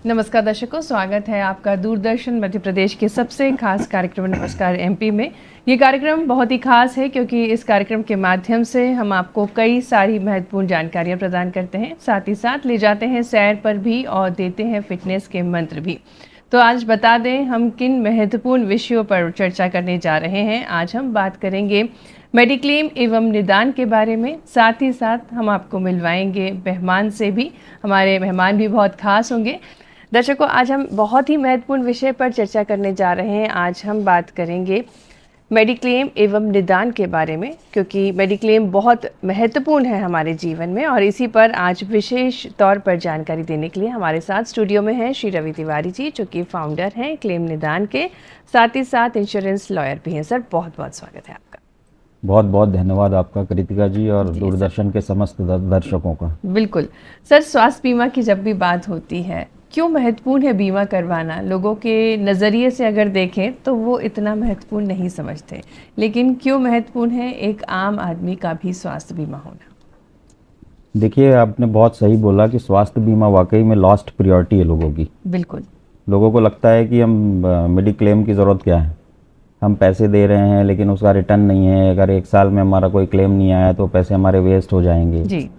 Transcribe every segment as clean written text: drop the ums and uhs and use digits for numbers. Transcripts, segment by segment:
नमस्कार दर्शकों, स्वागत है आपका दूरदर्शन मध्य प्रदेश के सबसे खास कार्यक्रम नमस्कार एमपी में। ये कार्यक्रम बहुत ही खास है क्योंकि इस कार्यक्रम के माध्यम से हम आपको कई सारी महत्वपूर्ण जानकारियां प्रदान करते हैं, साथ ही साथ ले जाते हैं सैर पर भी और देते हैं फिटनेस के मंत्र भी। तो आज बता दें हम किन महत्वपूर्ण विषयों पर चर्चा करने जा रहे हैं। आज हम बात करेंगे मेडिक्लेम एवं निदान के बारे में, साथ ही साथ हम आपको मिलवाएंगे मेहमान से भी। हमारे मेहमान भी बहुत खास होंगे। दर्शकों, आज हम बहुत ही महत्वपूर्ण विषय पर चर्चा करने जा रहे हैं। आज हम बात करेंगे मेडिक्लेम एवं निदान के बारे में, क्योंकि मेडिक्लेम बहुत महत्वपूर्ण है हमारे जीवन में और इसी पर आज विशेष तौर पर जानकारी देने के लिए हमारे साथ स्टूडियो में हैं श्री रवि तिवारी जी, जो कि फाउंडर हैं क्लेम निदान के, साथ ही साथ इंश्योरेंस लॉयर भी हैं। सर, बहुत बहुत स्वागत है आपका। बहुत बहुत धन्यवाद आपका कृतिका जी और दूरदर्शन के समस्त दर्शकों का। बिल्कुल सर, स्वास्थ्य बीमा की जब भी बात होती है, क्यों महत्वपूर्ण है बीमा करवाना? लोगों के नज़रिए से अगर देखें तो वो इतना महत्वपूर्ण नहीं समझते, लेकिन क्यों महत्वपूर्ण है एक आम आदमी का भी स्वास्थ्य बीमा होना? देखिए, आपने बहुत सही बोला कि स्वास्थ्य बीमा वाकई में लॉस्ट प्रायोरिटी है लोगों की। बिल्कुल। लोगों को लगता है कि हम मेडिक्लेम की ज़रूरत क्या है, हम पैसे दे रहे हैं लेकिन उसका रिटर्न नहीं है। अगर एक साल में हमारा कोई क्लेम नहीं आया तो पैसे हमारे वेस्ट हो जाएंगे जी।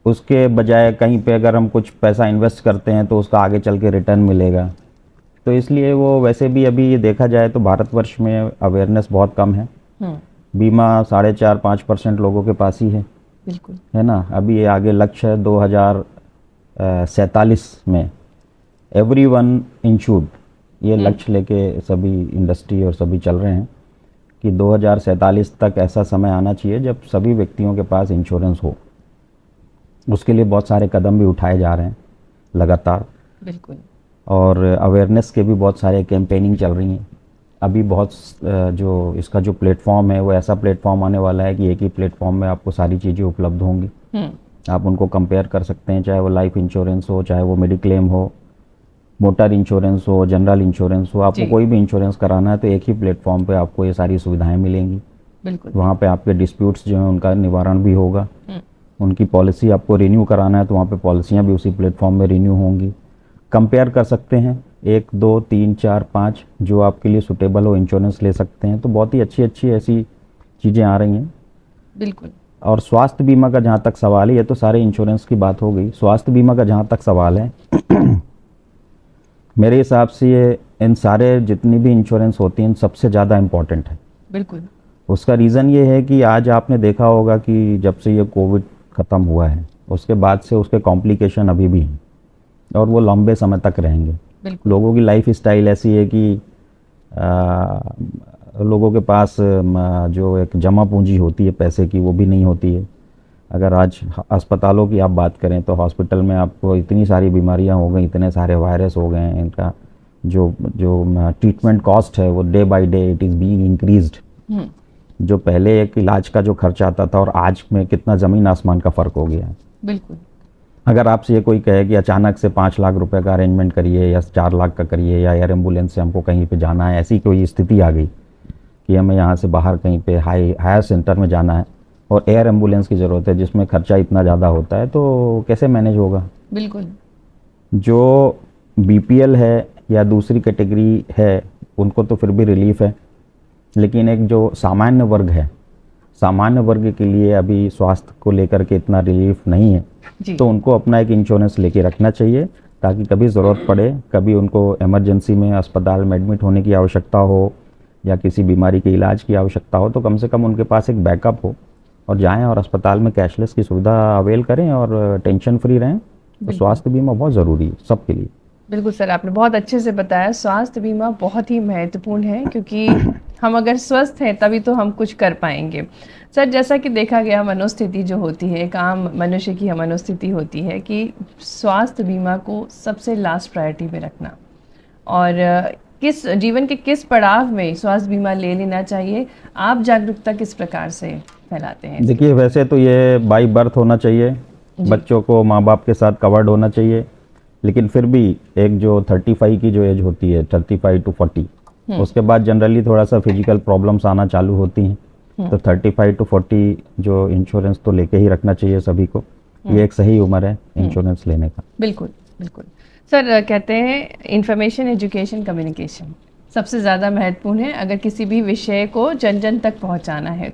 उसके बजाय कहीं पे अगर हम कुछ पैसा इन्वेस्ट करते हैं तो उसका आगे चल के रिटर्न मिलेगा। तो इसलिए वो वैसे भी अभी ये देखा जाए तो भारतवर्ष में अवेयरनेस बहुत कम है। बीमा 4.5-5% लोगों के पास ही है। बिल्कुल, है ना। अभी ये आगे लक्ष्य है 2047 में एवरीवन इंश्योर्ड, ये लक्ष्य लेके सभी इंडस्ट्री और सभी चल रहे हैं कि 2047 तक ऐसा समय आना चाहिए जब सभी व्यक्तियों के पास इंश्योरेंस हो। उसके लिए बहुत सारे कदम भी उठाए जा रहे हैं लगातार। बिल्कुल। और अवेयरनेस के भी बहुत सारे कैंपेनिंग चल रही हैं। अभी बहुत जो इसका जो प्लेटफॉर्म है वो ऐसा प्लेटफॉर्म आने वाला है कि एक ही प्लेटफॉर्म में आपको सारी चीज़ें उपलब्ध होंगी। आप उनको कंपेयर कर सकते हैं, चाहे वो लाइफ इंश्योरेंस हो, चाहे वो मेडिक्लेम हो, मोटर इंश्योरेंस हो, जनरल इंश्योरेंस हो। आपको कोई भी इंश्योरेंस कराना है तो एक ही प्लेटफॉर्म पे आपको ये सारी सुविधाएं मिलेंगी। बिल्कुल। वहाँ पे आपके डिस्प्यूट्स जो हैं उनका निवारण भी होगा। उनकी पॉलिसी आपको रिन्यू कराना है तो वहाँ पे पॉलिसियाँ भी उसी प्लेटफॉर्म में रिन्यू होंगी। कंपेयर कर सकते हैं 1, 2, 3, 4, 5 जो आपके लिए सुटेबल हो इंश्योरेंस ले सकते हैं। तो बहुत ही अच्छी अच्छी ऐसी चीज़ें आ रही हैं। बिल्कुल। और स्वास्थ्य बीमा का जहाँ तक सवाल है, ये तो सारे इंश्योरेंस की बात हो गई। स्वास्थ्य बीमा का जहाँ तक सवाल है मेरे हिसाब से ये इन सारे जितनी भी इंश्योरेंस होती हैं सबसे ज़्यादा इम्पॉर्टेंट है। बिल्कुल। उसका रीज़न ये है कि आज आपने देखा होगा कि जब से ये कोविड ख़त्म हुआ है उसके बाद से उसके कॉम्प्लिकेशन अभी भी हैं और वो लंबे समय तक रहेंगे। लोगों की लाइफ स्टाइल ऐसी है कि लोगों के पास जो एक जमा पूंजी होती है पैसे की वो भी नहीं होती है। अगर आज अस्पतालों की आप बात करें तो हॉस्पिटल में आपको इतनी सारी बीमारियां हो गई, इतने सारे वायरस हो गए हैं, इनका जो ट्रीटमेंट कॉस्ट है वो day by day it is being increased. जो पहले एक इलाज का जो खर्चा आता था और आज में कितना ज़मीन आसमान का फ़र्क हो गया है। बिल्कुल। अगर आपसे ये कोई कहे कि अचानक से 5 लाख रुपए का अरेंजमेंट करिए या 4 लाख का करिए या एयर एम्बुलेंस से हमको कहीं पे जाना है, ऐसी कोई स्थिति आ गई कि हमें यहाँ से बाहर कहीं पे हायर सेंटर में जाना है और एयर एम्बुलेंस की ज़रूरत है जिसमें खर्चा इतना ज़्यादा होता है, तो कैसे मैनेज होगा? बिल्कुल। जो BPL है या दूसरी कैटेगरी है उनको तो फिर भी रिलीफ है, लेकिन एक जो सामान्य वर्ग है, सामान्य वर्ग के लिए अभी स्वास्थ्य को लेकर के इतना रिलीफ नहीं है। तो उनको अपना एक इंश्योरेंस लेके रखना चाहिए ताकि कभी ज़रूरत पड़े, कभी उनको इमरजेंसी में अस्पताल में एडमिट होने की आवश्यकता हो या किसी बीमारी के इलाज की आवश्यकता हो तो कम से कम उनके पास एक बैकअप हो और जाएं और अस्पताल में कैशलेस की सुविधा अवेल करें और टेंशन फ्री रहें। तो स्वास्थ्य बीमा बहुत ज़रूरी है सबके लिए। बिल्कुल सर, आपने बहुत अच्छे से बताया। स्वास्थ्य बीमा बहुत ही महत्वपूर्ण है क्योंकि हम अगर स्वस्थ हैं तभी तो हम कुछ कर पाएंगे। सर, जैसा कि देखा गया मनोस्थिति जो होती है, एक आम मनुष्य की मनोस्थिति होती है कि स्वास्थ्य बीमा को सबसे लास्ट प्रायोरिटी में रखना, और किस जीवन के किस पड़ाव में स्वास्थ्य बीमा ले लेना चाहिए, आप जागरूकता किस प्रकार से फैलाते हैं? देखिए, वैसे तो ये बाई बर्थ होना चाहिए, बच्चों को माँ बाप के साथ कवर्ड होना चाहिए, लेकिन फिर भी एक जो 35 की जो एज होती है 35 to 40 उसके बाद जनरली थोड़ा सा फिजिकल प्रॉब्लम्स आना चालू होती हैं। तो 35 to 40 जो इंश्योरेंस तो लेके ही रखना चाहिए सभी को। ये एक सही उम्र है इंश्योरेंस लेने का। बिल्कुल बिल्कुल। सर कहते हैं इंफॉर्मेशन, एजुकेशन, कम्युनिकेशन सबसे ज़्यादा महत्वपूर्ण है अगर किसी भी विषय को जन जन तक पहुंचाना है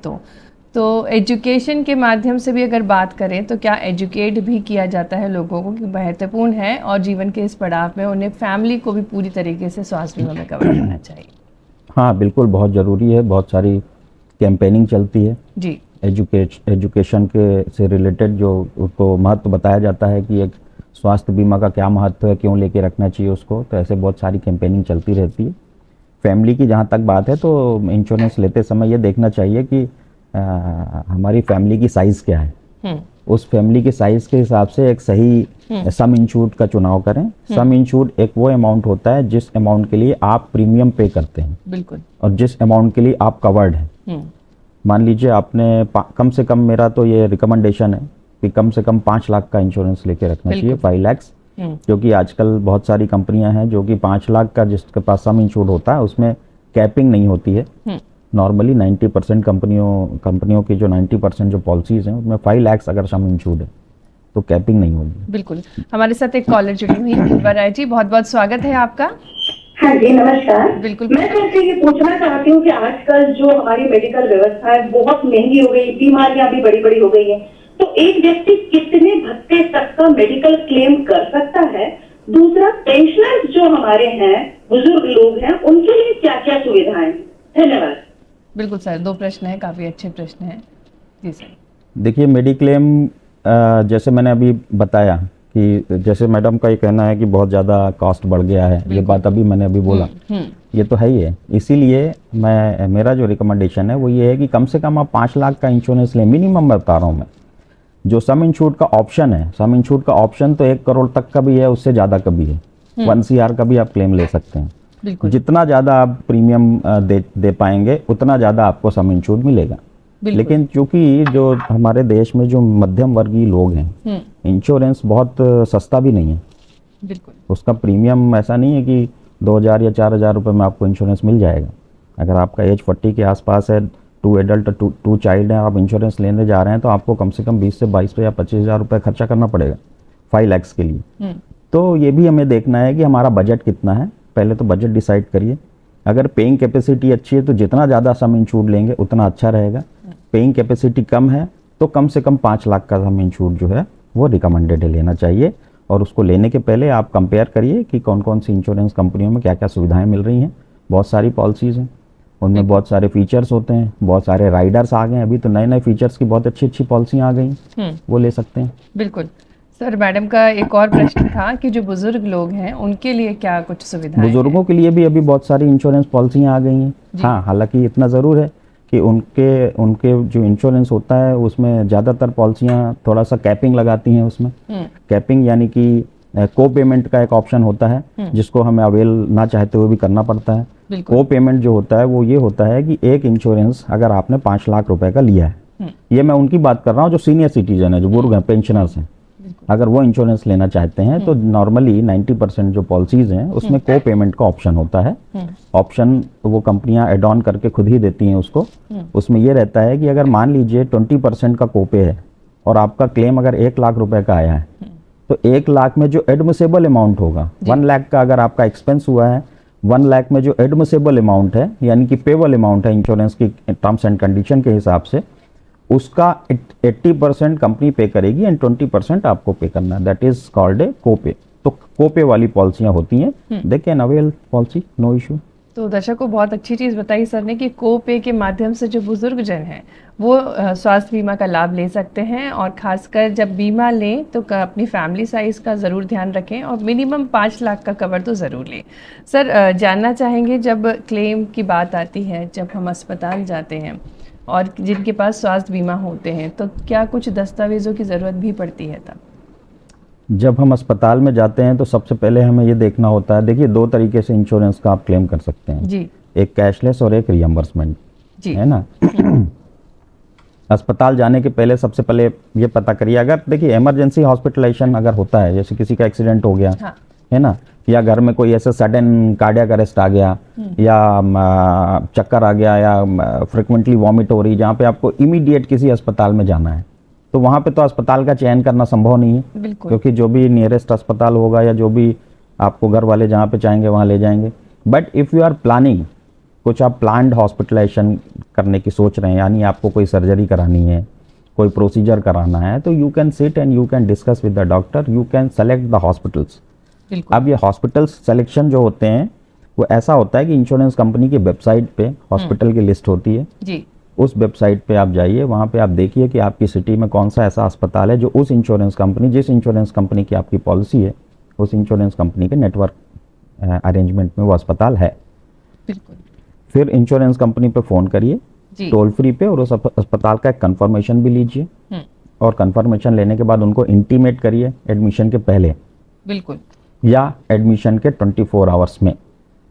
तो एजुकेशन के माध्यम से भी अगर बात करें तो क्या एजुकेट भी किया जाता है लोगों को कि महत्वपूर्ण है और जीवन के इस पड़ाव में उन्हें फैमिली को भी पूरी तरीके से स्वास्थ्य बीमा में कवर करना चाहिए? हाँ बिल्कुल, बहुत ज़रूरी है। बहुत सारी कैंपेनिंग चलती है जी। एजुकेशन के से रिलेटेड, जो उसको महत्व बताया जाता है कि एक स्वास्थ्य बीमा का क्या महत्व है, क्यों लेके रखना चाहिए उसको। तो ऐसे बहुत सारी कैंपेनिंग चलती रहती है। फैमिली की जहाँ तक बात है तो इंश्योरेंस लेते समय ये देखना चाहिए कि हमारी फैमिली की साइज़ क्या है। उस फैमिली की साइज़ के हिसाब से एक सही सम इंश्योर्ड का चुनाव करें। सम इंश्योर्ड एक वो अमाउंट होता है जिस अमाउंट के लिए आप प्रीमियम पे करते हैं, बिल्कुल, और और जिस अमाउंट के लिए आप कवर्ड हैं। मान लीजिए आपने कम से कम, मेरा तो ये रिकमेंडेशन है कि कम से कम 5 लाख का इंश्योरेंस लेके रखना चाहिए, 5 लाख, क्योंकि आजकल बहुत सारी कंपनियां हैं जो कि 5 लाख का जिसके पास सम इंश्योर्ड होता है उसमें कैपिंग नहीं होती है। नॉर्मली 90% कंपनियों की जो 90% जो पॉलिसीज हैं उसमें 5 लाख अगर सम इंश्योर्ड है तो कैपिंग नहीं होगी। बिल्कुल। हमारे साथ एक कॉलर जुड़ी हुई है, दिलवा राय जी, बहुत बहुत स्वागत है आपका। हाँ जी, नमस्कार। बिल्कुल। मैं तुमसे ये पूछना चाहती हूँ कि आजकल जो हमारी मेडिकल व्यवस्था है बहुत महंगी हो गई, बीमारियां भी बड़ी बड़ी हो गई हैं, तो एक व्यक्ति कितने भत्ते तक का मेडिकल क्लेम कर सकता है? दूसरा, पेंशनर्स जो हमारे हैं, बुजुर्ग लोग हैं, उनके लिए क्या क्या सुविधाएं? धन्यवाद। बिल्कुल सर, 2 प्रश्न है, काफी अच्छे प्रश्न हैं। जी सर। देखिए, मेडिक्लेम जैसे मैंने अभी बताया कि जैसे मैडम का ये कहना है कि बहुत ज़्यादा कॉस्ट बढ़ गया है, ये बात अभी मैंने अभी बोला, ये तो है ही है। इसीलिए मेरा जो रिकमेंडेशन है वो ये है कि कम से कम आप 5 लाख का इंश्योरेंस लें, मिनिमम बता रहा हूँ मैं। जो सम इंश्योर्ड का ऑप्शन है, सम इंश्योर्ड का ऑप्शन तो 1 करोड़ तक का भी है, उससे ज़्यादा का भी है, 1 CR का भी आप क्लेम ले सकते हैं। जितना ज़्यादा आप प्रीमियम दे पाएंगे उतना ज़्यादा आपको सम इंश्योर्ड मिलेगा। लेकिन चूंकि जो हमारे देश में जो मध्यम वर्गीय लोग हैं, इंश्योरेंस बहुत सस्ता भी नहीं है। बिल्कुल। उसका प्रीमियम ऐसा नहीं है कि 2000 या 4000 रुपये में आपको इंश्योरेंस मिल जाएगा। अगर आपका एज 40 के आसपास है, 2 एडल्ट 2 चाइल्ड है, आप इंश्योरेंस लेने जा रहे हैं तो आपको कम से कम 20 से 22 या 25,000 रुपये खर्चा करना पड़ेगा 5 लाख के लिए। तो ये भी हमें देखना है कि हमारा बजट कितना है। पहले तो बजट डिसाइड करिए। अगर पेइंग कैपेसिटी अच्छी है तो जितना ज़्यादा सम इंश्योर्ड लेंगे उतना अच्छा रहेगा। पेइंग कैपेसिटी कम है तो कम से कम 5 लाख का सम इंश्योर्ड जो है वो रिकमेंडेड है, लेना चाहिए। और उसको लेने के पहले आप कंपेयर करिए कि कौन कौन सी इंश्योरेंस कंपनियों में क्या क्या सुविधाएं मिल रही हैं। बहुत सारी पॉलिसीज़ हैं, उनमें बहुत सारे फीचर्स होते हैं, बहुत सारे राइडर्स आ गए हैं, अभी तो नए नए फीचर्स की बहुत अच्छी अच्छी पॉलिसियाँ आ गई, वो ले सकते हैं। बिल्कुल सर। मैडम का एक और प्रश्न था कि जो बुजुर्ग लोग हैं उनके लिए क्या कुछ सुविधाएं? बुजुर्गों के लिए भी अभी बहुत सारी इंश्योरेंस पॉलिसियाँ आ गई हैं। हाँ, हालांकि इतना ज़रूर है कि उनके जो इंश्योरेंस होता है उसमें ज़्यादातर पॉलिसियाँ थोड़ा सा कैपिंग लगाती हैं। उसमें कैपिंग यानी कि को पेमेंट का एक ऑप्शन होता है जिसको हमें अवेल ना चाहते हुए भी करना पड़ता है। को पेमेंट जो होता है वो ये होता है कि एक इंश्योरेंस अगर आपने 5 लाख रुपए का लिया है, ये मैं उनकी बात कर रहा हूँ जो सीनियर सिटीजन है, जो बुजुर्ग हैं, पेंशनर्स हैं, अगर वो इंश्योरेंस लेना चाहते हैं तो नॉर्मली 90% जो पॉलिसीज हैं उसमें को पेमेंट का ऑप्शन होता है। ऑप्शन वो कंपनियां एड ऑन करके खुद ही देती हैं उसको। उसमें ये रहता है कि अगर मान लीजिए 20% का कोपे है और आपका क्लेम अगर 1 लाख रुपए का आया है तो 1 लाख में जो एडमिसेबल अमाउंट होगा, 1 लाख का अगर आपका एक्सपेंस हुआ है, 1 लाख में जो एडमिसेबल अमाउंट है यानी कि पेबल अमाउंट है इंश्योरेंस की टर्म्स एंड कंडीशन के हिसाब से, उसका 80% कंपनी पे करेगी एंड 20% आपको पे करना है। That is called a copay. तो कोपे वाली पॉलिसियां होती हैं, they can avail policy, no issue. तो दर्शक को बहुत अच्छी चीज़ बताई सर ने कि कोपे के माध्यम से जो बुजुर्ग जन हैं वो स्वास्थ्य बीमा का लाभ ले सकते हैं। और खासकर जब बीमा लें तो अपनी फैमिली साइज़ का ज़रूर ध्यान रखें और मिनिमम 5 लाख का कवर तो ज़रूर लें। सर जानना चाहेंगे, जब क्लेम की बात आती है, जब हम अस्पताल जाते हैं और जिनके पास स्वास्थ्य बीमा होते हैं तो क्या कुछ दस्तावेज़ों की ज़रूरत भी पड़ती है? तब जब हम अस्पताल में जाते हैं तो सबसे पहले हमें ये देखना होता है, देखिए 2 तरीके से इंश्योरेंस का आप क्लेम कर सकते हैं जी। एक कैशलेस और एक रियम्बर्समेंट, है ना। अस्पताल जाने के पहले सबसे पहले ये पता करिए, अगर देखिए इमरजेंसी हॉस्पिटलाइजेशन अगर होता है, जैसे किसी का एक्सीडेंट हो गया, हाँ, है ना, या घर में कोई ऐसा सडन कार्डियक अरेस्ट आ गया या चक्कर आ गया या फ्रिक्वेंटली वॉमिट हो रही, जहाँ पे आपको इमीडिएट किसी अस्पताल में जाना है, तो वहाँ पे तो अस्पताल का चयन करना संभव नहीं है, क्योंकि जो भी नियरेस्ट अस्पताल होगा या जो भी आपको घर वाले जहाँ पे चाहेंगे वहाँ ले जाएंगे। But if you are planning, कुछ आप प्लान्ड हॉस्पिटलाइजेशन करने की सोच रहे हैं, यानी आपको कोई सर्जरी करानी है, कोई प्रोसीजर कराना है, तो you can sit and you can discuss with the doctor, you can select the hospitals. अब ये हॉस्पिटल्स सिलेक्शन जो होते हैं वो ऐसा होता है कि इंश्योरेंस कंपनी की वेबसाइट पे हॉस्पिटल की लिस्ट होती है जी। उस वेबसाइट पे आप जाइए, वहाँ पे आप देखिए कि आपकी सिटी में कौन सा ऐसा अस्पताल है जो उस इंश्योरेंस कंपनी, जिस इंश्योरेंस कंपनी की आपकी पॉलिसी है, उस इंश्योरेंस कंपनी के नेटवर्क अरेंजमेंट में वो अस्पताल है। बिल्कुल। फिर इंश्योरेंस कंपनी पे फ़ोन करिए टोल फ्री पे, और उस अस्पताल का एक कंफर्मेशन भी लीजिए, और कंफर्मेशन लेने के बाद उनको इंटीमेट करिए एडमिशन के पहले, बिल्कुल, या एडमिशन के 24 आवर्स में।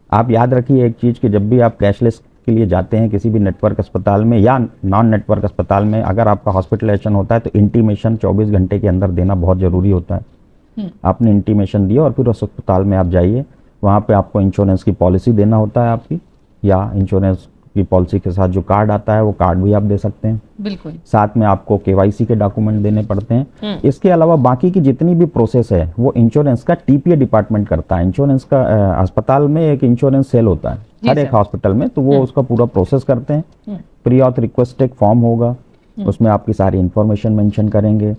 आप याद रखिए एक चीज़ कि जब भी आप कैशलेस के लिए जाते हैं किसी भी नेटवर्क अस्पताल में या नॉन नेटवर्क अस्पताल में, अगर आपका हॉस्पिटलाइजेशन होता है तो इंटीमेशन 24 घंटे के अंदर देना बहुत ज़रूरी होता है। आपने इंटीमेशन दिया और फिर उस अस्पताल में आप जाइए, वहाँ पे आपको इंश्योरेंस की पॉलिसी देना होता है आपकी, या इंश्योरेंस की पॉलिसी के साथ जो कार्ड आता है वो कार्ड भी आप दे सकते हैं। बिल्कुल। साथ में आपको केवाईसी के डॉक्यूमेंट देने पड़ते हैं। इसके अलावा बाकी की जितनी भी प्रोसेस है वो इंश्योरेंस का टीपीए डिपार्टमेंट करता है। इंश्योरेंस का अस्पताल में एक इंश्योरेंस सेल होता है हर एक हॉस्पिटल में, तो वो उसका पूरा प्रोसेस करते हैं। प्री ऑथ रिक्वेस्ट एक फॉर्म होगा, उसमें आपकी सारी इंफॉर्मेशन मेंशन करेंगे।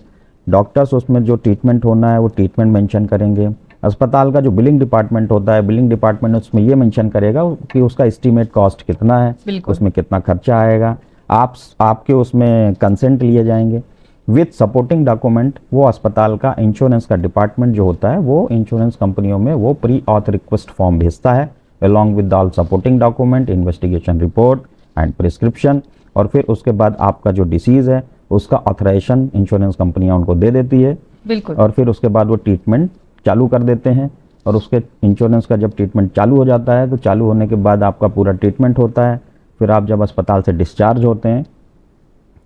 डॉक्टर्स उसमें जो ट्रीटमेंट होना है वो ट्रीटमेंट मेंशन करेंगे। अस्पताल का जो बिलिंग डिपार्टमेंट होता है, बिलिंग डिपार्टमेंट उसमें ये मेंशन करेगा कि उसका एस्टीमेट कॉस्ट कितना है, उसमें कितना खर्चा आएगा। आपके उसमें कंसेंट लिए जाएंगे विथ सपोर्टिंग डॉक्यूमेंट। वो अस्पताल का इंश्योरेंस का डिपार्टमेंट जो होता है वो इंश्योरेंस कंपनियों में वो प्री ऑथ रिक्वेस्ट फॉर्म भेजता है along with all supporting document, investigation report and prescription. और फिर उसके बाद आपका जो डिसीज़ है उसका ऑथराइजेशन इंश्योरेंस कंपनियां उनको दे देती है। बिल्कुल। और फिर उसके बाद वो ट्रीटमेंट चालू कर देते हैं, और उसके इंश्योरेंस का जब ट्रीटमेंट चालू हो जाता है तो चालू होने के बाद आपका पूरा ट्रीटमेंट होता है। फिर आप जब अस्पताल से डिस्चार्ज होते हैं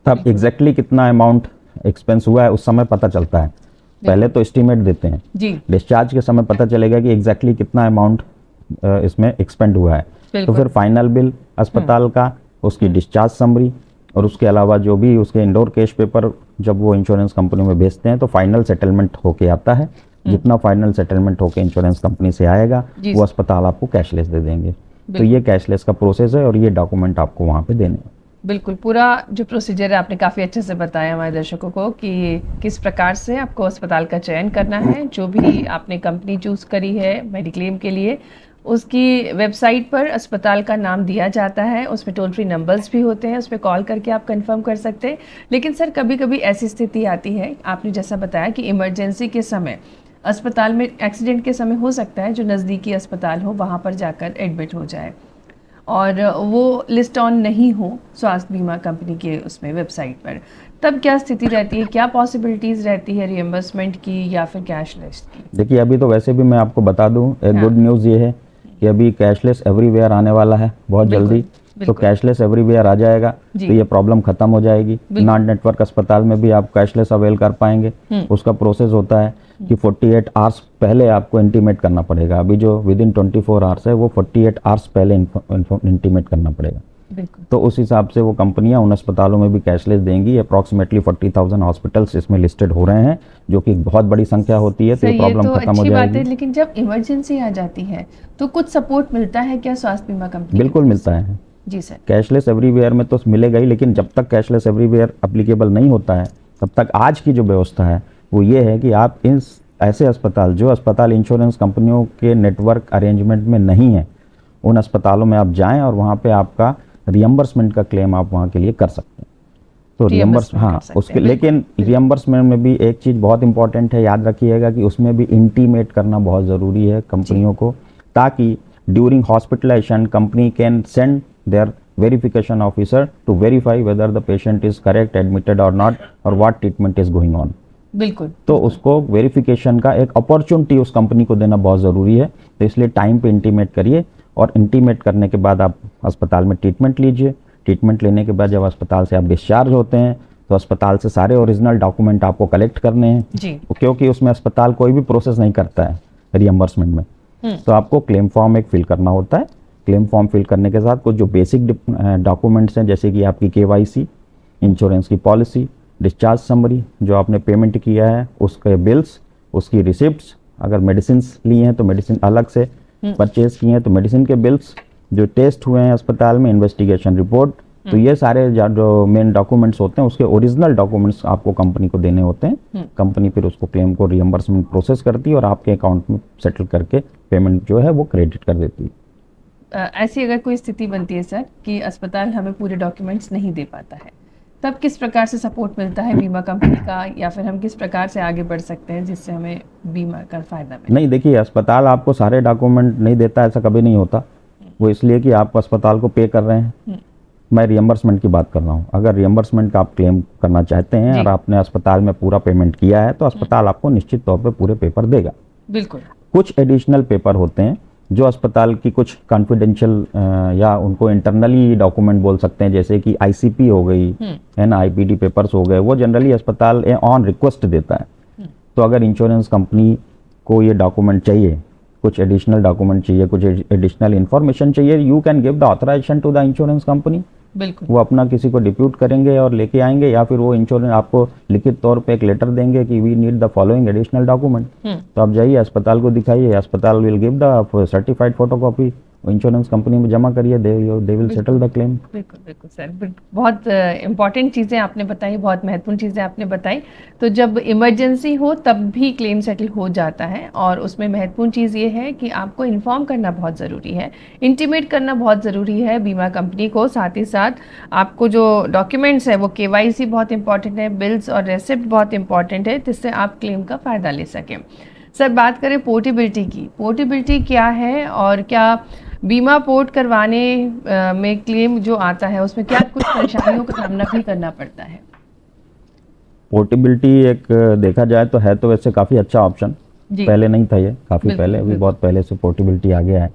तब एग्जैक्टली कितना अमाउंट एक्सपेंस हुआ है उस समय पता चलता है। पहले तो एस्टीमेट देते हैं जी, डिस्चार्ज के समय पता चलेगा कि एग्जैक्टली कितना अमाउंट इसमें एक्सपेंड हुआ है। तो फिर फाइनल बिल अस्पताल का, उसकी डिस्चार्ज समरी, और उसके अलावा जो भी उसके इंडोर कैश पेपर जब वो इंश्योरेंस कंपनी में भेजते हैं तो फाइनल सेटलमेंट होके आता है। जितना फाइनल सेटलमेंट होके इंश्योरेंस कंपनी से आएगा वो अस्पताल आपको कैशलेस दे देंगे। तो ये कैशलेस का प्रोसेस है और ये डॉक्यूमेंट आपको वहाँ पे देने हैं। बिल्कुल, पूरा जो प्रोसीजर है आपने काफ़ी अच्छे से बताया हमारे दर्शकों को कि किस प्रकार से आपको अस्पताल का चयन करना है। जो भी आपने कंपनी चूज़ करी है मेडिक्लेम के लिए, उसकी वेबसाइट पर अस्पताल का नाम दिया जाता है, उसमें टोल फ्री नंबर्स भी होते हैं, उस पर कॉल करके आप कंफर्म कर सकते हैं। लेकिन सर कभी कभी ऐसी स्थिति आती है, आपने जैसा बताया कि इमरजेंसी के समय अस्पताल में एक्सीडेंट के समय हो सकता है जो नज़दीकी अस्पताल हो वहाँ पर जाकर एडमिट हो जाए और वो लिस्ट ऑन नहीं हो स्वास्थ्य बीमा कंपनी के उसमें वेबसाइट पर, तब क्या स्थिति रहती है? क्या पॉसिबिलिटीज़ रहती है रिएम्बर्समेंट की या फिर कैशलेस की? देखिए अभी तो वैसे भी मैं आपको बता दूं, एक गुड न्यूज़ ये है कि अभी कैशलेस एवरीवेयर आने वाला है बहुत जल्दी। तो कैशलेस एवरीवेयर आ जाएगा तो ये प्रॉब्लम खत्म हो जाएगी। नॉन नेटवर्क अस्पताल में भी आप कैशलेस अवेल कर पाएंगे। उसका प्रोसेस होता है कि 48 आवर्स पहले आपको इंटीमेट करना पड़ेगा। अभी जो विद इन 24 आवर्स है वो 48 आवर्स पहले इंटीमेट करना पड़ेगा। तो उस हिसाब से वो कंपनियां उन अस्पतालों में भी कैशलेस देंगी। अप्रॉक्सीमेटली 40,000 हॉस्पिटल्स इसमें लिस्टेड हो रहे हैं, जो कि बहुत बड़ी संख्या होती है। तो ये प्रॉब्लम खत्म हो जाएगी। लेकिन जब इमरजेंसी आ जाती है तो कुछ सपोर्ट मिलता है क्या स्वास्थ्य बीमा कंपनी? बिल्कुल मिलता है जी सर। कैशलेस एवरीवेयर में तो मिलेगा ही, लेकिन जब तक कैशलेस एवरीवेयर एप्लीकेबल नहीं होता है तब तक आज की जो व्यवस्था है वो ये है कि आप इन ऐसे अस्पताल, जो अस्पताल इंश्योरेंस कंपनियों के नेटवर्क अरेंजमेंट में नहीं है, उन अस्पतालों में आप जाएं और वहाँ पे आपका रियम्बर्समेंट का क्लेम आप वहाँ के लिए कर सकते हैं। तो रियम्बर्स उसके, लेकिन रियम्बर्समेंट में भी एक चीज़ बहुत इंपॉर्टेंट है, याद रखिएगा कि उसमें भी इंटीमेट करना बहुत ज़रूरी है कंपनियों को, ताकि during hospitalization company can send their verification officer to verify whether the patient is correct admitted or not or what treatment is going on। बिल्कुल। तो उसको वेरिफिकेशन का एक अपॉर्चुनिटी उस कंपनी को देना बहुत ज़रूरी है। तो इसलिए टाइम पे इंटीमेट करिए, और इंटीमेट करने के बाद आप अस्पताल में ट्रीटमेंट लीजिए। ट्रीटमेंट लेने के बाद जब अस्पताल से आप डिस्चार्ज होते हैं तो अस्पताल से सारे ओरिजिनल डॉक्यूमेंट आपको कलेक्ट करने हैं जी। क्योंकि उसमें अस्पताल कोई भी प्रोसेस नहीं करता है रियम्बर्समेंट में। तो आपको क्लेम फॉर्म एक फिल करना होता है। क्लेम फॉर्म फिल करने के साथ कुछ जो बेसिक डॉक्यूमेंट्स हैं, जैसे कि आपकी केवाईसी, इंश्योरेंस की पॉलिसी, डिस्चार्ज समरी, जो आपने पेमेंट किया है उसके बिल्स, उसकी रिसिप्ट्स, अगर मेडिसिन ली हैं तो मेडिसिन अलग से परचेज किए हैं तो मेडिसिन के बिल्स, जो टेस्ट हुए हैं अस्पताल में, इन्वेस्टिगेशन रिपोर्ट, तो ये सारे जो मेन डॉक्यूमेंट्स होते हैं उसके ओरिजिनल डॉक्यूमेंट्स आपको कंपनी को देने होते हैं। कंपनी फिर उसको क्लेम को रियम्बर्समेंट प्रोसेस करती है और आपके अकाउंट में सेटल करके पेमेंट जो है वो क्रेडिट कर देती है। ऐसी अगर कोई स्थिति बनती है सर कि अस्पताल हमें पूरे डॉक्यूमेंट्स नहीं दे पाता है, तब किस प्रकार से सपोर्ट मिलता है बीमा कंपनी का, या फिर हम किस प्रकार से आगे बढ़ सकते हैं जिससे हमें बीमा का फायदा मिले? नहीं, देखिए अस्पताल आपको सारे डॉक्यूमेंट नहीं देता, ऐसा कभी नहीं होता। वो इसलिए कि आप अस्पताल को पे कर रहे हैं। मैं रियम्बर्समेंट की बात कर रहा हूँ। अगर रियम्बर्समेंट का आप क्लेम करना चाहते हैं और आपने अस्पताल में पूरा पेमेंट किया है तो अस्पताल आपको निश्चित तौर पे पूरे पेपर देगा। बिल्कुल। कुछ कुछ एडिशनल पेपर होते हैं जो अस्पताल की कुछ कॉन्फिडेंशियल या उनको इंटरनली डॉक्यूमेंट बोल सकते हैं, जैसे कि आईसीपी हो गई है ना, आईपीडी पेपर्स हो गए, वो जनरली अस्पताल ऑन रिक्वेस्ट देता है। तो अगर इंश्योरेंस कंपनी को ये डॉक्यूमेंट चाहिए, कुछ एडिशनल डॉक्यूमेंट चाहिए, कुछ एडिशनल इन्फॉर्मेशन चाहिए, you can give the authorization to the insurance company. बिल्कुल। वो अपना किसी को डिप्यूट करेंगे और लेके आएंगे, या फिर वो इंश्योरेंस आपको लिखित तौर पे एक लेटर देंगे कि we need the following additional document. तो आप जाइए अस्पताल को दिखाइए, अस्पताल will give the certified photocopy, insurance company में जमा करिए, they will settle the claim. बिल्कुल बिल्कुल सर, बहुत इंपॉर्टेंट चीज़ें आपने बताई, बहुत महत्वपूर्ण चीज़ें आपने बताई। तो जब इमरजेंसी हो तब भी क्लेम सेटल हो जाता है, और उसमें महत्वपूर्ण चीज़ ये है कि आपको इन्फॉर्म करना बहुत ज़रूरी है, इंटीमेट करना बहुत ज़रूरी है बीमा कंपनी को। साथ ही साथ आपको जो डॉक्यूमेंट्स है वो केवाईसी बहुत इंपॉर्टेंट है, बिल्स और रेसिप्ट बहुत इंपॉर्टेंट है, जिससे आप क्लेम का फ़ायदा ले सकें। सर, बात करें पोर्टेबिलिटी की, पोर्टेबिलिटी क्या है और क्या बीमा पोर्ट करवाने में क्लेम जो आता है उसमें क्या कुछ परेशानियों का सामना भी करना पड़ता है? पोर्टेबिलिटी एक देखा जाए तो है तो वैसे काफ़ी अच्छा ऑप्शन, पहले नहीं था ये, काफ़ी पहले, अभी बहुत पहले से पोर्टेबिलिटी आ गया है।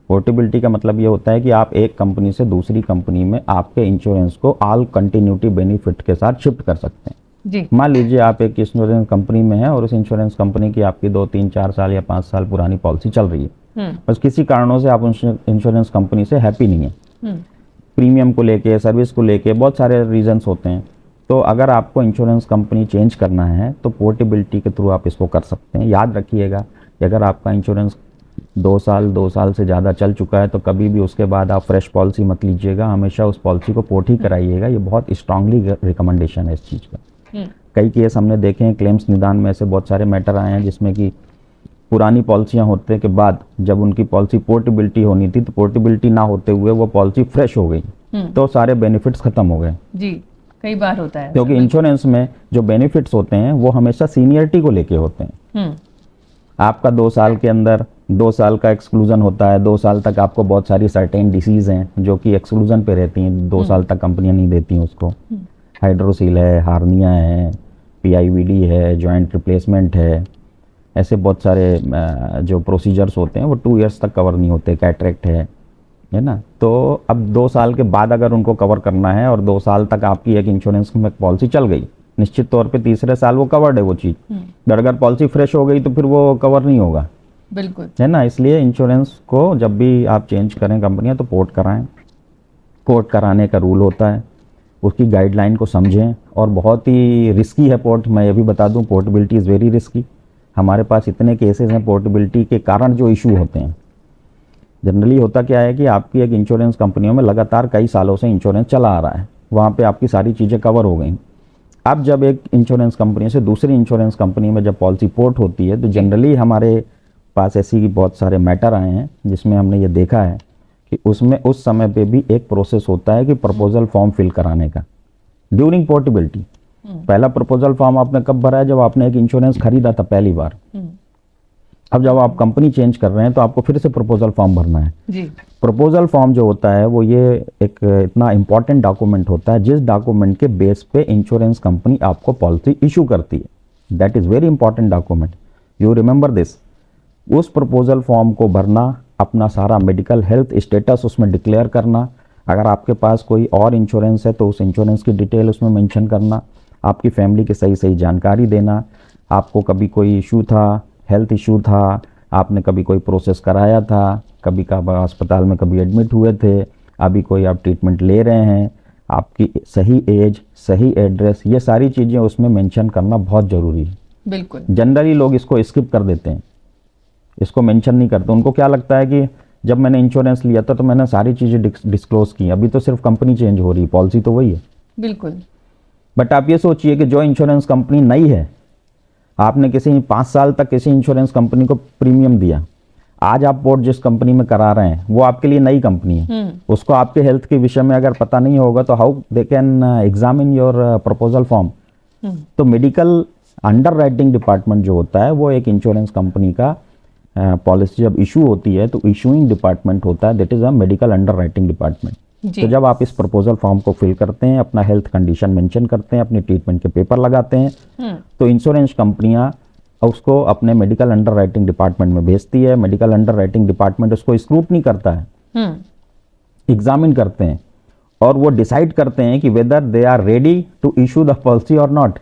पोर्टेबिलिटी का मतलब ये होता है कि आप एक कंपनी से दूसरी कंपनी में आपके इंश्योरेंस को ऑल कंटिन्यूटी बेनिफिट के साथ शिफ्ट कर सकते हैं। जी। मान लीजिए आप एक इंश्योरेंस कंपनी में हैं और उस इंश्योरेंस कंपनी की आपकी 2, 3, 4 साल या 5 साल पुरानी पॉलिसी चल रही है, बस किसी कारणों से आप इंश्योरेंस कंपनी से हैप्पी नहीं है, प्रीमियम को लेके, सर्विस को लेके, बहुत सारे रीजंस होते हैं। तो अगर आपको इंश्योरेंस कंपनी चेंज करना है तो पोर्टेबिलिटी के थ्रू आप इसको कर सकते हैं। याद रखिएगा कि अगर आपका इंश्योरेंस 2 साल से ज़्यादा चल चुका है तो कभी भी उसके बाद आप फ्रेश पॉलिसी मत लीजिएगा, हमेशा उस पॉलिसी को पोर्ट ही कराइएगा। ये बहुत स्ट्रांगली रिकमेंडेशन है इस चीज़ का। कई केस हमने देखे हैं, क्लेम्स निदान में ऐसे बहुत सारे मैटर आए हैं जिसमें कि पुरानी पॉलिसियां होने के बाद जब उनकी पॉलिसी पोर्टेबिलिटी होनी थी तो पोर्टेबिलिटी ना होते हुए वो पॉलिसी फ्रेश हो गई, तो सारे बेनिफिट्स खत्म हो गए। जी, कई बार होता है, क्योंकि इंश्योरेंस में जो बेनिफिट्स होते हैं वो हमेशा सीनियरिटी को लेके होते हैं। आपका 2 साल के अंदर 2 साल का एक्सक्लूजन होता है, 2 साल तक आपको बहुत सारी सर्टेन डिसीज हैं जो कि एक्सक्लूजन पे रहती हैं, 2 साल तक कंपनियां नहीं देती हैं उसको। हाइड्रोसील है, हार्निया है, पीआईवीडी है, जॉइंट रिप्लेसमेंट है, ऐसे बहुत सारे जो प्रोसीजर्स होते हैं वो 2 इयर्स तक कवर नहीं होते, कैटरेक्ट है ना। तो अब 2 साल के बाद अगर उनको कवर करना है और 2 साल तक आपकी एक इंश्योरेंस में पॉलिसी चल गई, निश्चित तौर पे तीसरे साल वो कवर्ड है वो चीज़, बट अगर पॉलिसी फ्रेश हो गई तो फिर वो कवर नहीं होगा। बिल्कुल, है ना। इसलिए इंश्योरेंस को जब भी आप चेंज करें कंपनियां तो पोर्ट कराएं। पोर्ट कराने का रूल होता है, उसकी गाइडलाइन को समझें, और बहुत ही रिस्की है पोर्ट। मैं ये भी बता दूं, पोर्टेबिलिटी इज़ वेरी रिस्की। हमारे पास इतने केसेस हैं पोर्टेबिलिटी के कारण जो इशू होते हैं। जनरली होता क्या है कि आपकी एक इंश्योरेंस कंपनियों में लगातार कई सालों से इंश्योरेंस चला आ रहा है, वहाँ पे आपकी सारी चीज़ें कवर हो गई। अब जब एक इंश्योरेंस कंपनी से दूसरी इंश्योरेंस कंपनी में जब पॉलिसी पोर्ट होती है तो जनरली हमारे पास ऐसी बहुत सारे मैटर आए हैं जिसमें हमने ये देखा है कि उसमें उस समय पे भी एक प्रोसेस होता है कि प्रपोजल फॉर्म फिल कराने का ड्यूरिंग पोर्टेबिलिटी। पहला प्रपोजल फॉर्म आपने कब भरा है? जब आपने एक इंश्योरेंस खरीदा था पहली बार। अब जब आप कंपनी चेंज कर रहे हैं तो आपको फिर से प्रपोजल फॉर्म भरना है जी। प्रपोजल फॉर्म जो होता है वो ये एक इतना इंपॉर्टेंट डॉक्यूमेंट होता है जिस डॉक्यूमेंट के बेस पे इंश्योरेंस कंपनी आपको पॉलिसी इशू करती है। That is very important document, you remember this. उस प्रपोजल फॉर्म को भरना, अपना सारा मेडिकल हेल्थ स्टेटस उसमें डिक्लेयर करना, अगर आपके पास कोई और इंश्योरेंस है तो उस इंश्योरेंस की डिटेल उसमें मेंशन करना, आपकी फैमिली की सही जानकारी देना, आपको कभी कोई इशू था, हेल्थ इशू था, आपने कभी कोई प्रोसेस कराया था, कभी का अस्पताल में कभी एडमिट हुए थे, अभी कोई आप ट्रीटमेंट ले रहे हैं, आपकी सही एज, सही एड्रेस, ये सारी चीज़ें उसमें मेंशन करना बहुत ज़रूरी है। बिल्कुल। जनरली लोग इसको स्किप कर देते हैं, इसको मेंशन नहीं करते। उनको क्या लगता है कि जब मैंने इंश्योरेंस लिया था तो मैंने सारी चीज़ें डिस्क्लोज की, अभी तो सिर्फ कंपनी चेंज हो रही है, पॉलिसी तो वही है। बिल्कुल। बट आप ये सोचिए कि जो इंश्योरेंस कंपनी नई है, आपने किसी 5 साल तक किसी इंश्योरेंस कंपनी को प्रीमियम दिया, आज आप पोर्ट जिस कंपनी में करा रहे हैं वो आपके लिए नई कंपनी है, उसको आपके हेल्थ के विषय में अगर पता नहीं होगा तो how they can examine your proposal form. तो मेडिकल अंडर राइटिंग डिपार्टमेंट जो होता है वो एक इंश्योरेंस कंपनी का पॉलिसी जब इशू होती है तो इशूइंग डिपार्टमेंट होता है, that is a medical under writing department. तो जब आप इस प्रपोजल फॉर्म को फिल करते हैं, अपना हेल्थ कंडीशन मेंशन करते हैं, अपनी ट्रीटमेंट के पेपर लगाते हैं, तो इंश्योरेंस कंपनियां उसको अपने मेडिकल अंडर राइटिंग डिपार्टमेंट में भेजती है। मेडिकल अंडर राइटिंग डिपार्टमेंट उसको स्क्रूटनी करता है, एग्जामिन करते हैं और वो डिसाइड करते हैं कि whether they are ready to issue the policy और नॉट।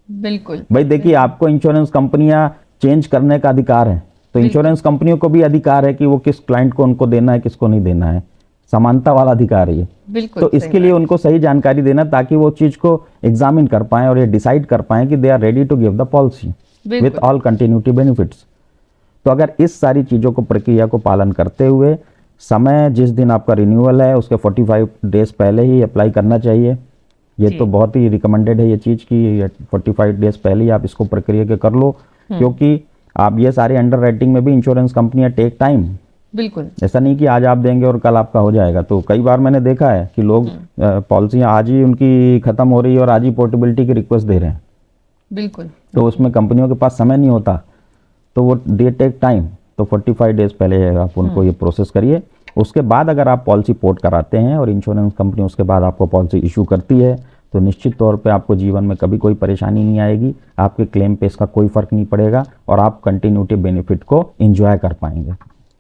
बिल्कुल भाई देखिए, आपको इंश्योरेंस कंपनियां चेंज करने का अधिकार है, तो इंश्योरेंस कंपनियों को भी अधिकार है कि वो किस क्लाइंट को उनको देना है, किसको नहीं देना है, समानता वाला अधिकार है ये। बिल्कुल। तो इसके लिए उनको सही जानकारी देना ताकि वो चीज को एग्जामिन कर पाए और ये डिसाइड कर पाए कि they are ready to give the policy with all continuity benefits. तो अगर इस सारी चीजों को, प्रक्रिया को पालन करते हुए समय जिस दिन आपका रिन्यूअल है उसके 45 डेज पहले ही अप्लाई करना चाहिए। ये तो बहुत ही रिकमेंडेड है ये चीज कि 45 डेज पहले ही आप इसको प्रक्रिया के कर लो, क्योंकि आप ये सारे अंडर राइटिंग में भी इंश्योरेंस कंपनियां टेक टाइम। बिल्कुल। ऐसा नहीं कि आज आप देंगे और कल आपका हो जाएगा। तो कई बार मैंने देखा है कि लोग पॉलिसियां आज ही उनकी खत्म हो रही है और आज ही पोर्टेबिलिटी की रिक्वेस्ट दे रहे हैं। बिल्कुल। तो उसमें कंपनियों के पास समय नहीं होता, तो वो दे टेक टाइम। तो 45 डेज पहले आप उनको ये प्रोसेस करिए। उसके बाद अगर आप पॉलिसी पोर्ट कराते हैं और इंश्योरेंस कंपनी उसके बाद आपको पॉलिसी इशू करती है तो निश्चित तौर पे आपको जीवन में कभी कोई परेशानी नहीं आएगी, आपके क्लेम पे इसका कोई फर्क नहीं पड़ेगा और आप कंटिन्यूटी बेनिफिट को एंजॉय कर पाएंगे।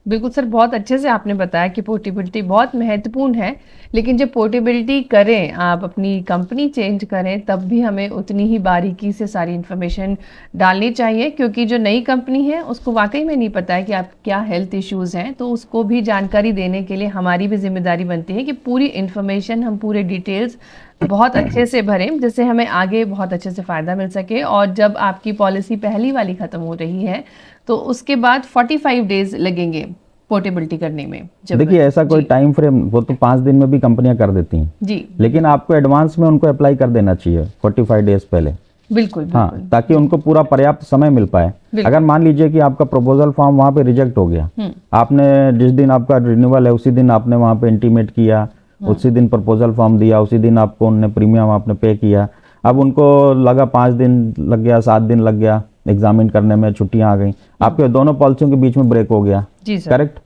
बिल्कुल सर, बहुत अच्छे से आपने बताया कि पोर्टेबिलिटी बहुत महत्वपूर्ण है, लेकिन जब पोर्टेबिलिटी करें, आप अपनी कंपनी चेंज करें, तब भी हमें उतनी ही बारीकी से सारी इन्फॉर्मेशन डालनी चाहिए, क्योंकि जो नई कंपनी है उसको वाकई में नहीं पता है कि आप क्या हेल्थ इश्यूज़ हैं। तो उसको भी जानकारी देने के लिए हमारी भी जिम्मेदारी बनती है कि पूरी इन्फॉर्मेशन, हम पूरे डिटेल्स बहुत अच्छे से भरें जिससे हमें आगे बहुत अच्छे से फ़ायदा मिल सके। और जब आपकी पॉलिसी पहली वाली ख़त्म हो रही है तो उसके बाद 45 डेज लगेंगे पोर्टेबिलिटी करने में। जब देखिए ऐसा कोई टाइम फ्रेम, वो तो 5 दिन में भी कंपनियां कर देती हैं जी, लेकिन आपको एडवांस में उनको अप्लाई कर देना चाहिए 45 डेज पहले। बिल्कुल। हाँ, ताकि उनको पूरा पर्याप्त समय मिल पाए। अगर मान लीजिए कि आपका प्रपोजल फॉर्म वहाँ पे रिजेक्ट हो गया, आपने जिस दिन आपका रिन्यूअल है उसी दिन आपने वहाँ पे इंटीमेट किया, उसी दिन प्रपोजल फॉर्म दिया, उसी दिन आपको उन्होंने प्रीमियम आपने पे किया, अब उनको लगा 5 दिन लग गया, 7 दिन लग गया एग्जामिन करने में, छुट्टियां आ गई, आपके दोनों पॉलिसियों के बीच में ब्रेक हो गया, करेक्ट।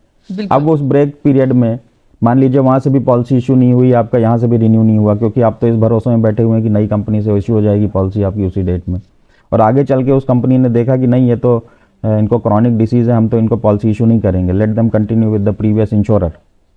अब उस ब्रेक पीरियड में मान लीजिए वहां से भी पॉलिसी इशू नहीं हुई, आपका यहाँ से भी रिन्यू नहीं हुआ, क्योंकि आप तो इस भरोसे में बैठे हुए हैं कि नई कंपनी से इशू हो जाएगी पॉलिसी आपकी उसी डेट में, और आगे चल के उस कंपनी ने देखा कि नहीं ये तो इनको क्रॉनिक डिसीज है, हम तो इनको पॉलिसी इशू नहीं करेंगे, let them continue with the previous insurer,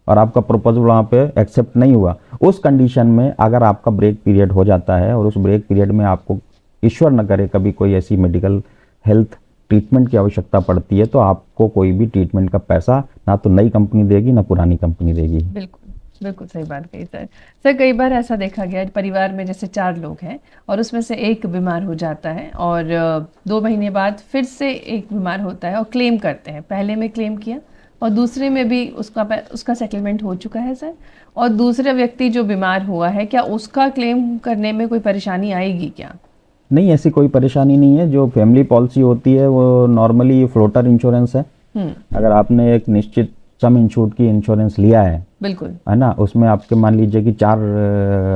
और आपका प्रपोजल वहाँ पे एक्सेप्ट नहीं हुआ। उस कंडीशन में अगर आपका ब्रेक पीरियड हो जाता है और उस ब्रेक पीरियड में आपको ईश्वर न करे कभी कोई ऐसी मेडिकल हेल्थ ट्रीटमेंट की आवश्यकता पड़ती है, तो आपको कोई भी ट्रीटमेंट का पैसा ना तो नई कंपनी देगी ना पुरानी कंपनी देगी। बिल्कुल, बिल्कुल सही बात कही सर। सर कई बार ऐसा देखा गया परिवार में जैसे 4 लोग हैं और उसमें से एक बीमार हो जाता है और 2 महीने बाद फिर से एक बीमार होता है और क्लेम करते हैं, पहले में क्लेम किया और दूसरे में भी उसका सेटलमेंट हो चुका है सर, और दूसरा व्यक्ति जो बीमार हुआ है, क्या उसका क्लेम करने में कोई परेशानी आएगी क्या? नहीं, ऐसी कोई परेशानी नहीं है। जो फैमिली पॉलिसी होती है वो नॉर्मली फ्लोटर इंश्योरेंस है। अगर आपने एक निश्चित सम इंश्योर्ड की इंश्योरेंस लिया है, बिल्कुल है ना, उसमें आपके मान लीजिए कि 4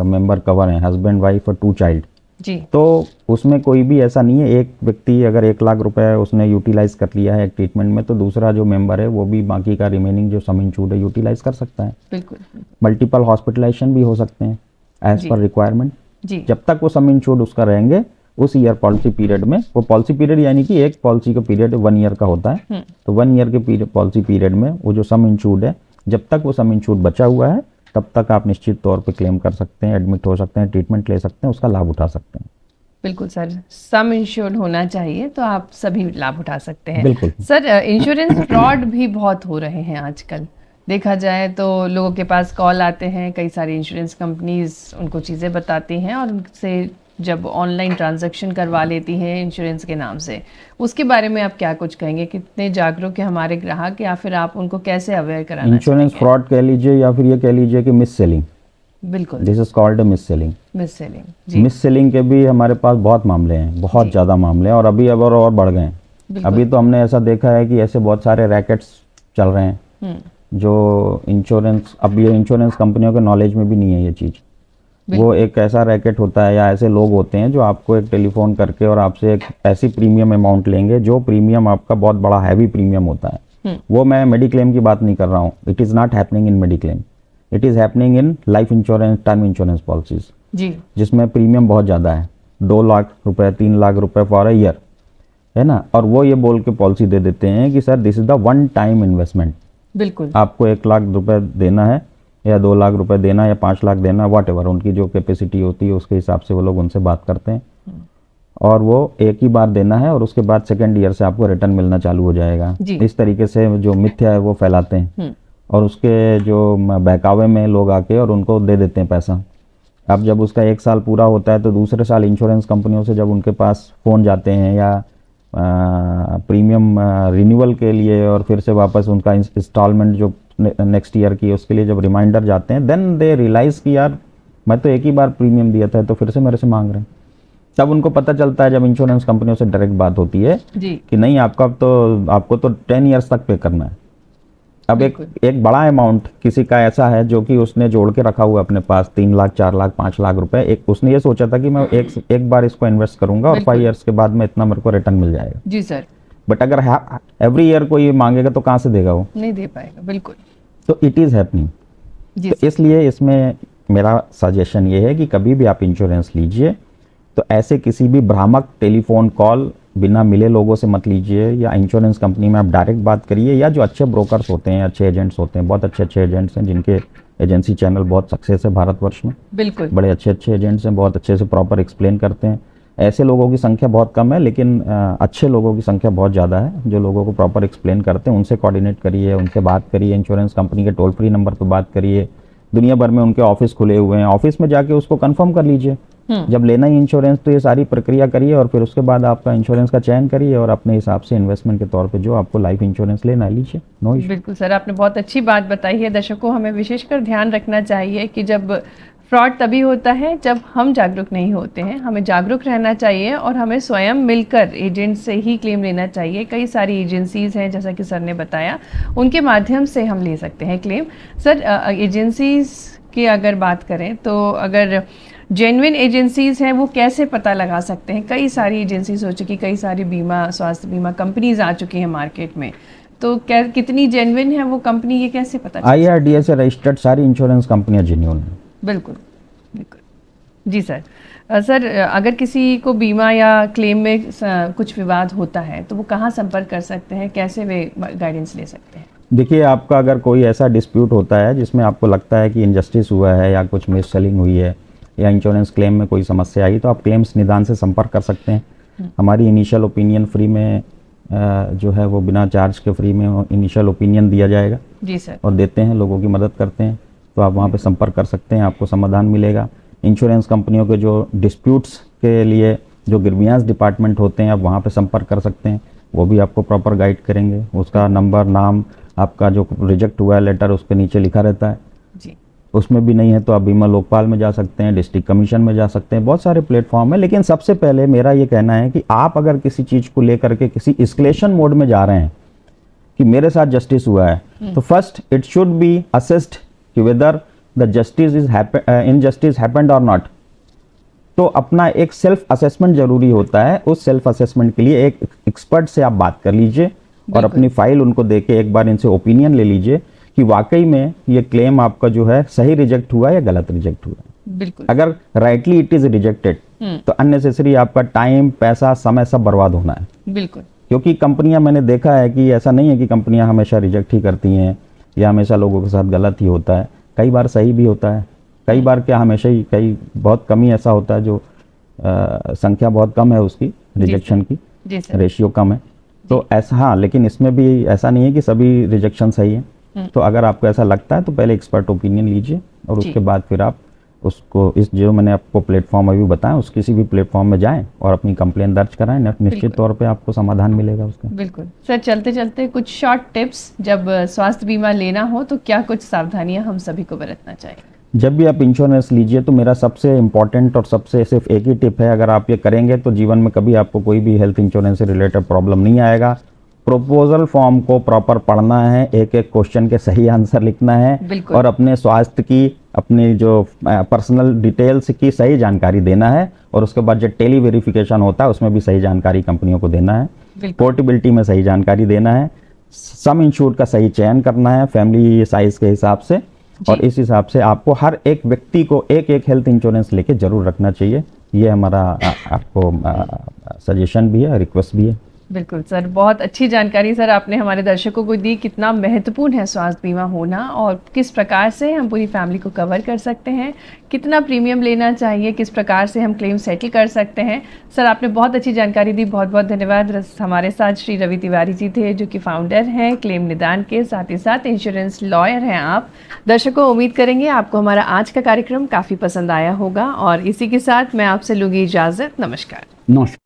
मेंबर कवर हैं, हस्बैंड, वाइफ और 2 चाइल्ड जी, तो उसमें कोई भी ऐसा नहीं है। एक व्यक्ति अगर 1 लाख रुपए उसने यूटिलाइज कर लिया है एक ट्रीटमेंट में, तो दूसरा जो मेंबर है वो भी बाकी का रिमेनिंग जो सम इंश्योर्ड है यूटिलाइज कर सकता है। बिल्कुल। मल्टीपल हॉस्पिटलाइजेशन भी हो सकते हैं एज पर रिक्वायरमेंट, जब तक वो सम इंश्योर्ड उसका रहेंगे उस ईयर पॉलिसी पीरियड में। वो पॉलिसी पीरियड यानी कि एक पॉलिसी का पीरियड 1 ईयर का होता है, तो 1 ईयर के पॉलिसी पीरियड में वो जो सम इंश्योर्ड है, जब तक वो सम इंश्योर्ड बचा हुआ है तब तक आप निश्चित तौर पे क्लेम कर सकते हैं, एडमिट हो सकते हैं, ट्रीटमेंट ले सकते हैं, उसका लाभ उठा सकते हैं। बिल्कुल सर, सम इंश्योर्ड होना चाहिए तो आप सभी लाभ उठा सकते हैं। बिल्कुल सर, इंश्योरेंस फ्रॉड भी बहुत हो रहे हैं आजकल, देखा जाए तो लोगों के पास कॉल आते हैं, कई सारी इंश्योरेंस कंपनीज उनको चीज़ें बताती हैं और उनसे जब ऑनलाइन ट्रांजैक्शन करवा लेती हैं इंश्योरेंस के नाम से, उसके बारे में आप क्या कुछ कहेंगे? कितने जागरूक है हमारे ग्राहक, या फिर आप उनको कैसे अवेयर कराना इंश्योरेंस फ्रॉड कह लीजिए या फिर ये कह लीजिए कि मिस सेलिंग, बिल्कुल, this is called misselling. Misselling जी, मिस सेलिंग के भी हमारे पास बहुत मामले हैं, बहुत ज़्यादा मामले हैं, और अभी अब और बढ़ गए हैं। बिल्कुल। अभी तो हमने ऐसा देखा है कि ऐसे बहुत सारे रैकेट्स चल रहे हैं जो इंश्योरेंस, अब ये इंश्योरेंस कंपनियों के नॉलेज में भी नहीं है ये चीज़। वो एक ऐसा रैकेट होता है या ऐसे लोग होते हैं जो आपको एक टेलीफोन करके और आपसे एक ऐसी प्रीमियम अमाउंट लेंगे जो प्रीमियम आपका बहुत बड़ा हैवी प्रीमियम होता है। वो मैं मेडिक्लेम की बात नहीं कर रहा हूँ, it is not happening in mediclaim, it is happening in life insurance, term insurance policies जी, जिसमें प्रीमियम बहुत ज़्यादा है, 2 लाख रुपए 3 लाख रुपए फॉर अ ईयर, है ना। और वो ये बोल के पॉलिसी दे देते हैं कि sir this is the one time investment, बिल्कुल, आपको 1 लाख रुपए देना है या 2 लाख रुपए देना या 5 लाख देना, वॉट एवर उनकी जो कैपेसिटी होती है उसके हिसाब से वो लोग उनसे बात करते हैं, और वो एक ही बार देना है और उसके बाद सेकेंड ईयर से आपको रिटर्न मिलना चालू हो जाएगा। इस तरीके से जो मिथ्या है वो फैलाते हैं और उसके जो बहकावे में लोग आके और उनको दे देते हैं पैसा। अब जब उसका 1 साल पूरा होता है तो दूसरे साल इंश्योरेंस कंपनियों से जब उनके पास फ़ोन जाते हैं या प्रीमियम रिन्यूअल के लिए और फिर से वापस उनका इंस्टॉलमेंट जो नेक्स्ट ईयर की उसके लिए जब रिमाइंडर जाते हैं, देन दे रियलाइज़ कि यार मैं तो एक ही बार प्रीमियम दिया था तो फिर से मेरे से मांग रहे हैं। तब उनको पता चलता है जब इंश्योरेंस कंपनियों से डायरेक्ट बात होती है जी, कि नहीं आपको तो 10 ईयर्स तक पे करना है। अब एक बड़ा अमाउंट किसी का ऐसा है जो कि उसने जोड़ के रखा हुआ अपने पास 3 लाख 4 लाख 5 लाख रुपए, एक उसने ये सोचा था कि मैं एक बार इसको इन्वेस्ट करूंगा और 5 ईयर्स के बाद में इतना मेरे को रिटर्न मिल जाएगा। जी सर, बट अगर एवरी ईयर को ये मांगेगा तो कहाँ से देगा वो, नहीं दे पाएगा, बिल्कुल। तो इट इज़ हैपनिंग। तो इसलिए इसमें मेरा सजेशन ये है कि कभी भी आप इंश्योरेंस लीजिए तो ऐसे किसी भी भ्रामक टेलीफोन कॉल बिना मिले लोगों से मत लीजिए, या इंश्योरेंस कंपनी में आप डायरेक्ट बात करिए, या जो अच्छे ब्रोकर्स होते हैं, अच्छे एजेंट्स होते हैं, बहुत अच्छे एजेंट्स हैं जिनके एजेंसी चैनल बहुत सक्सेस है भारतवर्ष में, बिल्कुल, बड़े अच्छे एजेंट्स हैं, बहुत अच्छे से प्रॉपर एक्सप्लेन करते हैं। ऐसे लोगों की संख्या बहुत कम है, लेकिन अच्छे लोगों की संख्या बहुत ज़्यादा है जो लोगों को प्रॉपर एक्सप्लेन करते हैं। उनसे कोऑर्डिनेट करिए, उनसे बात करिए, इंश्योरेंस कंपनी के टोल फ्री नंबर पर बात करिए। दुनिया भर में उनके ऑफिस खुले हुए हैं, ऑफिस में जाके उसको कंफर्म कर लीजिए। जब लेना ही इंश्योरेंस तो ये सारी प्रक्रिया करिए और फिर उसके बाद आपका इंश्योरेंस का चयन करिए और अपने हिसाब से इन्वेस्टमेंट के तौर पे जो आपको लाइफ इंश्योरेंस लेना है लीजिए, नो इशू। बिल्कुल सर, आपने बहुत अच्छी बात बताई है। दर्शकों, हमें विशेषकर ध्यान रखना चाहिए कि जब फ्रॉड तभी होता है जब हम जागरूक नहीं होते हैं। हमें जागरूक रहना चाहिए और हमें स्वयं मिलकर एजेंट से ही क्लेम लेना चाहिए। कई सारी एजेंसीज़ हैं, जैसा कि सर ने बताया, उनके माध्यम से हम ले सकते हैं क्लेम। सर, एजेंसीज़ की अगर बात करें तो अगर जेन्युइन एजेंसीज़ हैं वो कैसे पता लगा सकते हैं? कई सारी एजेंसीज हो चुकी, कई सारी बीमा, स्वास्थ्य बीमा कंपनीज आ चुकी हैं मार्केट में, तो क्या कितनी जेन्युइन है वो कंपनी, ये कैसे पता चले? IRDA से रजिस्टर्ड सारी इंश्योरेंस कंपनियां जेन्युइन हैं। बिल्कुल, बिल्कुल जी सर। सर, अगर किसी को बीमा या क्लेम में कुछ विवाद होता है तो वो कहाँ संपर्क कर सकते हैं, कैसे वे गाइडेंस ले सकते हैं? देखिए, आपका अगर कोई ऐसा डिस्प्यूट होता है जिसमें आपको लगता है कि इनजस्टिस हुआ है या कुछ मिस सेलिंग हुई है या इंश्योरेंस क्लेम में कोई समस्या आई, तो आप क्लेम्स निदान से संपर्क कर सकते हैं। हमारी इनिशियल ओपिनियन फ्री में जो है वो बिना चार्ज के फ्री में इनिशियल ओपिनियन दिया जाएगा जी सर, और देते हैं, लोगों की मदद करते हैं। तो आप वहाँ पे संपर्क कर सकते हैं, आपको समाधान मिलेगा। इंश्योरेंस कंपनियों के जो डिस्प्यूट्स के लिए जो ग्रीवियंस डिपार्टमेंट होते हैं, आप वहाँ पे संपर्क कर सकते हैं, वो भी आपको प्रॉपर गाइड करेंगे। उसका नंबर, नाम, आपका जो रिजेक्ट हुआ है लेटर उसके नीचे लिखा रहता है जी। उसमें भी नहीं है तो आप बीमा लोकपाल में जा सकते हैं, डिस्ट्रिक्ट कमीशन में जा सकते हैं, बहुत सारे प्लेटफॉर्म है। लेकिन सबसे पहले मेरा ये कहना है कि आप अगर किसी चीज़ को लेकर के किसी एस्केलेशन मोड में जा रहे हैं कि मेरे साथ जस्टिस हुआ है, तो first it should be assessed कि whether the justice is injustice happened और नॉट। तो अपना एक सेल्फ असेसमेंट जरूरी होता है। उस सेल्फ असेसमेंट के लिए एक एक्सपर्ट से आप बात कर लीजिए और अपनी फाइल उनको देके एक बार इनसे ओपिनियन ले लीजिए कि वाकई में ये क्लेम आपका जो है सही रिजेक्ट हुआ या गलत रिजेक्ट हुआ। बिल्कुल, अगर राइटली इट इज रिजेक्टेड तो अननेसेसरी आपका टाइम, पैसा, समय सब बर्बाद होना है। बिल्कुल, क्योंकि कंपनियां, मैंने देखा है कि ऐसा नहीं है कि कंपनियां हमेशा रिजेक्ट ही करती हैं या हमेशा लोगों के साथ गलत ही होता है, कई बार सही भी होता है, कई बार क्या हमेशा ही, कई बहुत कम ही ऐसा होता है जो संख्या बहुत कम है उसकी रिजेक्शन की, रेशियो कम है। तो ऐसा, हाँ, लेकिन इसमें भी ऐसा नहीं है कि सभी रिजेक्शन सही है। तो अगर आपको ऐसा लगता है तो पहले एक्सपर्ट ओपिनियन लीजिए और उसके बाद फिर आप उसको इस जो मैंने आपको प्लेटफॉर्म अभी बताया उस किसी भी प्लेटफॉर्म में जाएं और अपनी कंप्लेंट दर्ज कराएं, निश्चित तौर पे आपको समाधान मिलेगा उसका। बिल्कुल सर, चलते चलते कुछ शॉर्ट टिप्स, जब स्वास्थ्य बीमा लेना हो तो क्या कुछ सावधानियां हम सभी को बरतना चाहिए? जब भी आप इंश्योरेंस लीजिए तो मेरा सबसे इम्पॉर्टेंट और सबसे सिर्फ एक ही टिप है, अगर आप ये करेंगे तो जीवन में कभी आपको कोई भी हेल्थ इंश्योरेंस से रिलेटेड प्रॉब्लम नहीं आएगा। प्रपोजल फॉर्म को प्रॉपर पढ़ना है, एक एक क्वेश्चन के सही आंसर लिखना है और अपने स्वास्थ्य की, अपनी जो पर्सनल डिटेल्स की सही जानकारी देना है और उसके बाद जो टेली वेरिफिकेशन होता है उसमें भी सही जानकारी कंपनियों को देना है। पोर्टेबिलिटी में सही जानकारी देना है, सम इंश्योर्ड का सही चयन करना है फैमिली साइज के हिसाब से, और इस हिसाब से आपको हर एक व्यक्ति को एक एक हेल्थ इंश्योरेंस लेके जरूर रखना चाहिए। ये हमारा आपको सजेशन भी है, रिक्वेस्ट भी है। बिल्कुल सर, बहुत अच्छी जानकारी सर आपने हमारे दर्शकों को दी, कितना महत्वपूर्ण है स्वास्थ्य बीमा होना और किस प्रकार से हम पूरी फैमिली को कवर कर सकते हैं, कितना प्रीमियम लेना चाहिए, किस प्रकार से हम क्लेम सेटल कर सकते हैं। सर आपने बहुत अच्छी जानकारी दी, बहुत बहुत धन्यवाद। हमारे साथ श्री रवि तिवारी जी थे जो कि फाउंडर हैं क्लेम निदान के, साथ ही साथ इंश्योरेंस लॉयर हैं आप। दर्शकों, उम्मीद करेंगे आपको हमारा आज का कार्यक्रम काफ़ी पसंद आया होगा और इसी के साथ मैं आपसे लूँगी इजाज़त। नमस्कार।